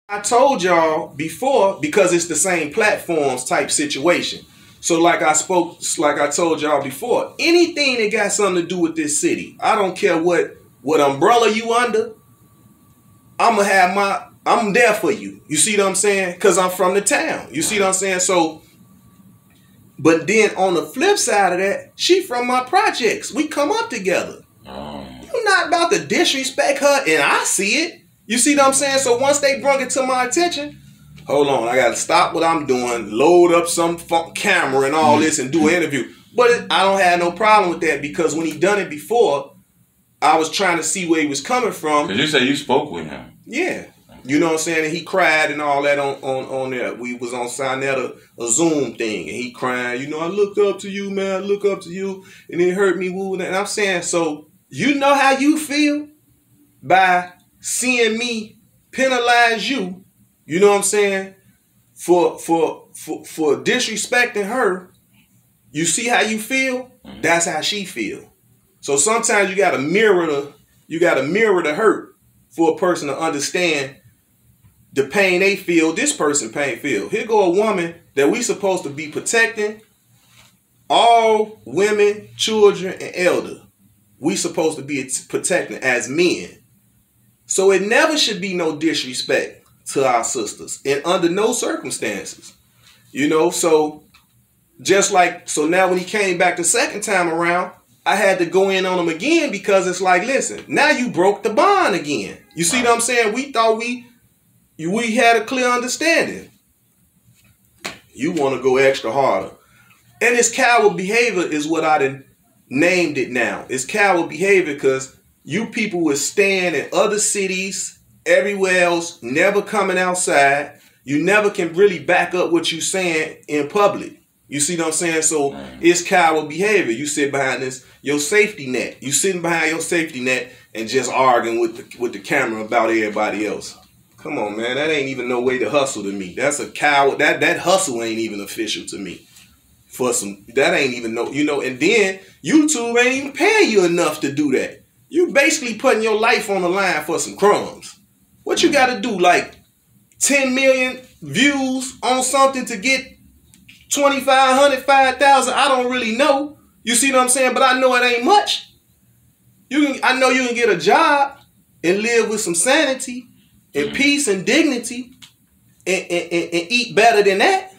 I told y'all before, because it's the same platforms type situation. So like I told y'all before, anything that got something to do with this city, I don't care what umbrella you under, I'm there for you. You see what I'm saying? Because I'm from the town. You see what I'm saying? So, but then on the flip side of that, she from my projects. We come up together. You're not about to disrespect her, and I see it. You see what I'm saying? So once they brought it to my attention, hold on, I got to stop what I'm doing, load up some camera and all this and do an interview. But I don't have no problem with that, because when he done it before, I was trying to see where he was coming from. Because you said you spoke with him. Yeah. You know what I'm saying? And he cried and all that on there. We was on a Zoom thing, and he crying, you know, I looked up to you, man, I look up to you, and it hurt me, woo. And I'm saying, so you know how you feel by seeing me penalize you, you know what I'm saying, for disrespecting her. You see how you feel? That's how she feel. So sometimes you gotta mirror the hurt for a person to understand the pain they feel, this person pain feel. Here go a woman that we supposed to be protecting, all women, children, and elder. We supposed to be protecting as men. So it never should be no disrespect to our sisters, and under no circumstances. You know, so just like, so now when he came back the second time around, I had to go in on him again, because it's like, listen, now you broke the bond again. You see what I'm saying? We thought we had a clear understanding. You want to go extra harder. And it's coward behavior is what I done named it now. It's coward behavior because you people would stand in other cities, everywhere else, never coming outside. You never can really back up what you saying in public. You see what I'm saying? So it's coward behavior. You sit behind your safety net. You sitting behind your safety net and just arguing with the camera about everybody else. Come on, man. That ain't even no way to hustle to me. That's a coward. That hustle ain't even official to me. That ain't even no, you know, and then YouTube ain't even paying you enough to do that. You basically putting your life on the line for some crumbs. What you got to do, like 10 million views on something to get 2,500, 5,000? I don't really know. You see what I'm saying? But I know it ain't much. I know you can get a job and live with some sanity and peace and dignity and eat better than that.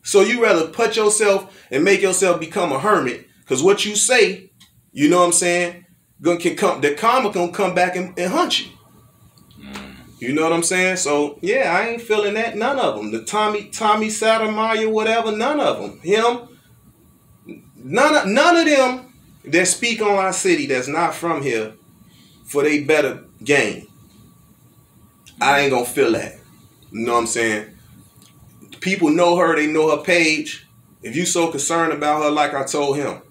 So you rather put yourself and make yourself become a hermit, because what you say, you know what I'm saying, the karma gonna come back and hunt you. You know what I'm saying? So yeah, I ain't feeling that. None of them. The Tommy Sotomayor, whatever. None of them. Him. None of them that speak on our city that's not from here for they better game. I ain't gonna feel that. You know what I'm saying? People know her. They know her page. If you so concerned about her, like I told him,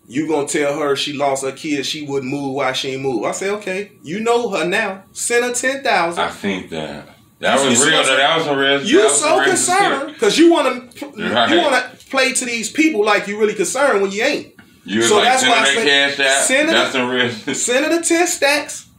you gonna tell her she lost her kids, she wouldn't move, why she ain't move. I say, okay, you know her now. Send her 10,000. I think that was real. That was a real. You so concerned because you want to play to these people like you really concerned when you ain't. So like, that's why I say send her the 10 stacks.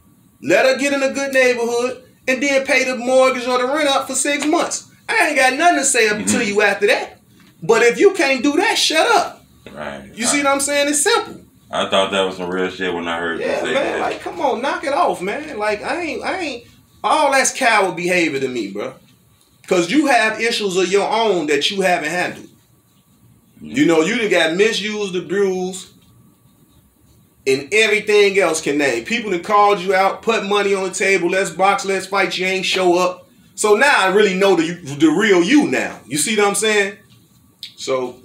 Let her get in a good neighborhood and then pay the mortgage or the rent up for 6 months. I ain't got nothing to say up to you after that. But if you can't do that, shut up. Right. You see what I'm saying? It's simple. I thought that was some real shit when I heard you say man, that. Like, come on, knock it off, man. Like, I ain't. All that's coward behavior to me, bro. Because you have issues of your own that you haven't handled. You know, you done got misused, abused, and everything else can name. People done called you out, put money on the table, let's box, let's fight, you ain't show up. So now I really know the real you now. You see what I'm saying? So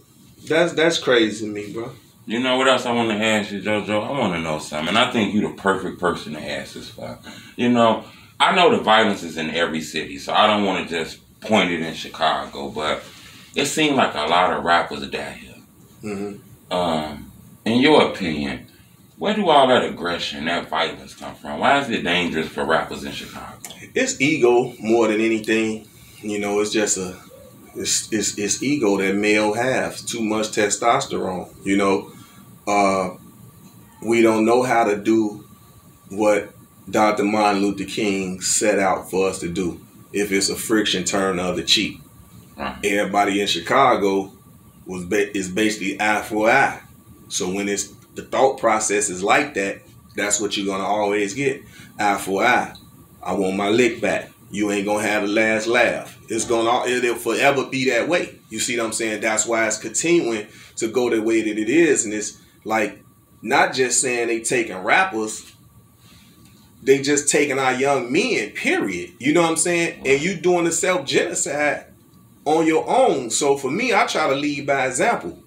that's crazy to me, bro. You know what else I want to ask you, JoJo? I want to know something. And I think you're the perfect person to ask this for. You know, I know the violence is in every city, so I don't want to just point it in Chicago, but it seems like a lot of rappers are down here. In your opinion, where do all that aggression, that violence come from? Why is it dangerous for rappers in Chicago? It's ego more than anything. You know, it's just it's ego that male have. Too much testosterone. You know, we don't know how to do what Dr. Martin Luther King set out for us to do. if it's a friction turn the other cheek. Right. Everybody in Chicago is basically eye for eye. So when it's the thought process is like that, that's what you're gonna always get. Eye for eye. I want my lick back. You ain't gonna have the last laugh. It'll forever be that way. You see what I'm saying? That's why it's continuing to go the way that it is. And it's like not just saying they taking rappers, they just taking our young men, period. You know what I'm saying? And you doing the self-genocide on your own. So for me, I try to lead by example.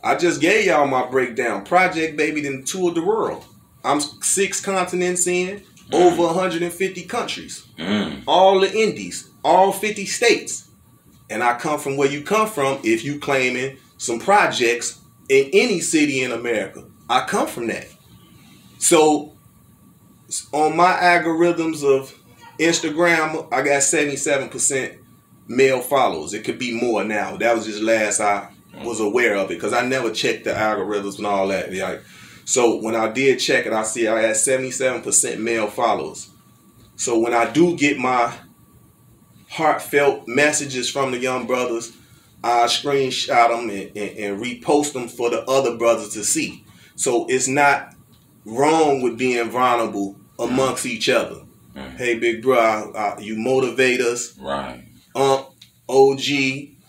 I just gave y'all my breakdown. Project Baby then toured the world. I'm 6 continents in, over 150 countries. All the indies, all 50 states. And I come from where you come from if you claiming some projects in any city in America. I come from that. So on my algorithms of Instagram, I got 77% male followers. It could be more now. That was just last I was aware of it because I never checked the algorithms and all that. Like, so when I did check it, I see I had 77% male followers. So when I do get my heartfelt messages from the young brothers, I screenshot them and repost them for the other brothers to see. So it's not wrong with being vulnerable amongst each other. Hey, big bro, you motivate us. Right. OG,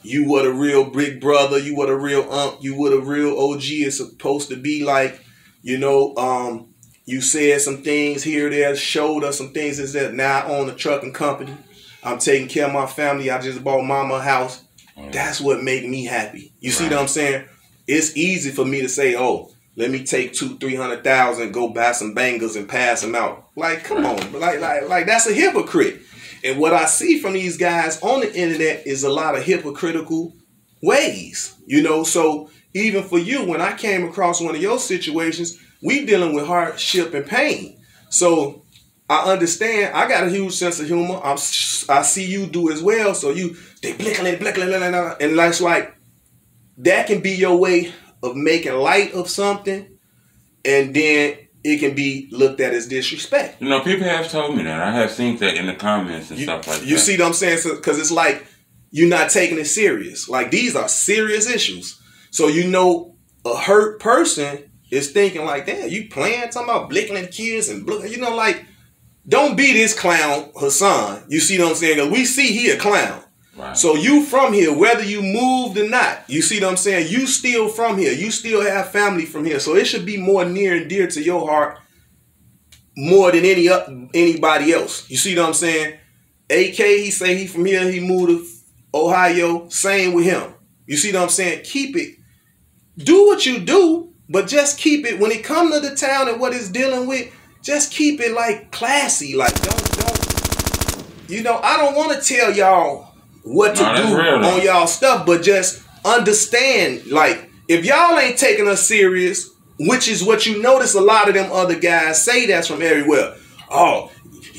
you what a real big brother. You what a real you what a real OG is supposed to be like. You know, you said some things here, there, showed us some things. Is that now I own a trucking company. I'm taking care of my family. I just bought mama a house. That's what made me happy. You see what I'm saying? It's easy for me to say, oh, let me take 200,000-300,000, go buy some bangers and pass them out. Like, come on, like that's a hypocrite. And what I see from these guys on the internet is a lot of hypocritical ways, you know. So even for you, when I came across one of your situations, we dealing with hardship and pain. So I understand. I got a huge sense of humor. I see you do as well. So they blinking, and it's like that can be your way of making light of something, and then it can be looked at as disrespect. You know, people have told me that. I have seen that in the comments and stuff like that. You see what I'm saying? Because it's like you're not taking it serious. Like these are serious issues. So you know, a hurt person is thinking like, damn, you playing, talking about blinking at kids and you know, like, don't be this clown, Hassan. You see what I'm saying? Because we see he a clown. Right. So you from here, whether you moved or not, you see what I'm saying? You still from here. You still have family from here. So it should be more near and dear to your heart more than anybody else. You see what I'm saying? AK, he say he from here, he moved to Ohio. Same with him. You see what I'm saying? Keep it. Do what you do, but just keep it. When it comes to the town and what it's dealing with, just keep it like classy. Like don't. You know, I don't want to tell y'all what to do on y'all stuff, but just understand, like, if y'all ain't taking us serious, which is what you notice a lot of them other guys say that's from everywhere. Oh,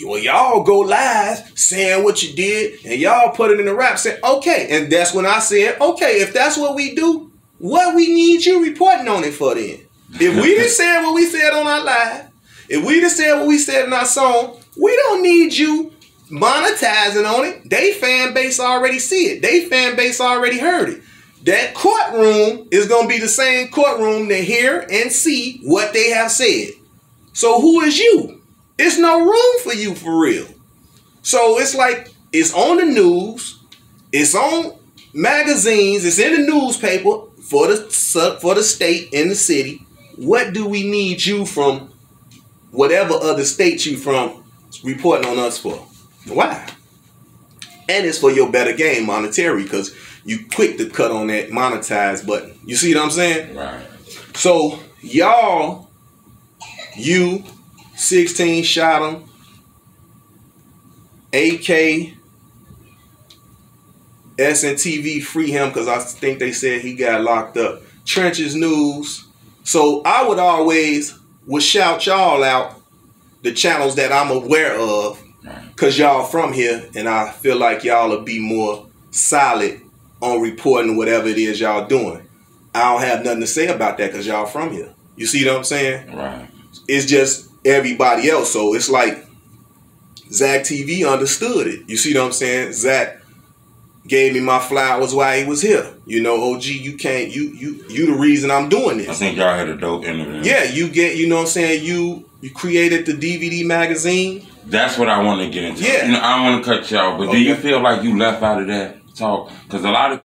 well, y'all go live saying what you did, and y'all put it in the rap, saying, okay. And that's when I said, okay, if that's what we do, what we need you reporting on it for then? If we just said what we said on our live, if we just said what we said in our song, we don't need you monetizing on it. They fan base already see it. They fan base already heard it. That courtroom is going to be the same courtroom to hear and see what they have said. So who is you? It's no room for you for real. So it's like, it's on the news, it's on magazines, it's in the newspaper for the state and the city. What do we need you from whatever other state you from reporting on us for? Why? And it's for your better game monetary, because you quick to cut on that monetize button. You see what I'm saying? Right. So y'all, you 16 shot him. AK SNTV free him because I think they said he got locked up. Trenches News. So I would shout y'all out the channels that I'm aware of, because y'all from here, and I feel like y'all will be more solid on reporting whatever it is y'all doing. I don't have nothing to say about that because y'all from here. You see what I'm saying? Right. It's just everybody else. So it's like Zach TV understood it. You see what I'm saying? Zach gave me my flowers while he was here. You know, OG, you can't, you the reason I'm doing this. I think y'all had a dope interview. Yeah, you get, you know what I'm saying? You created the DVD magazine. That's what I want to get into. Yeah. You know, I don't want to cut y'all, but do you feel like you left out of that talk? Because a lot of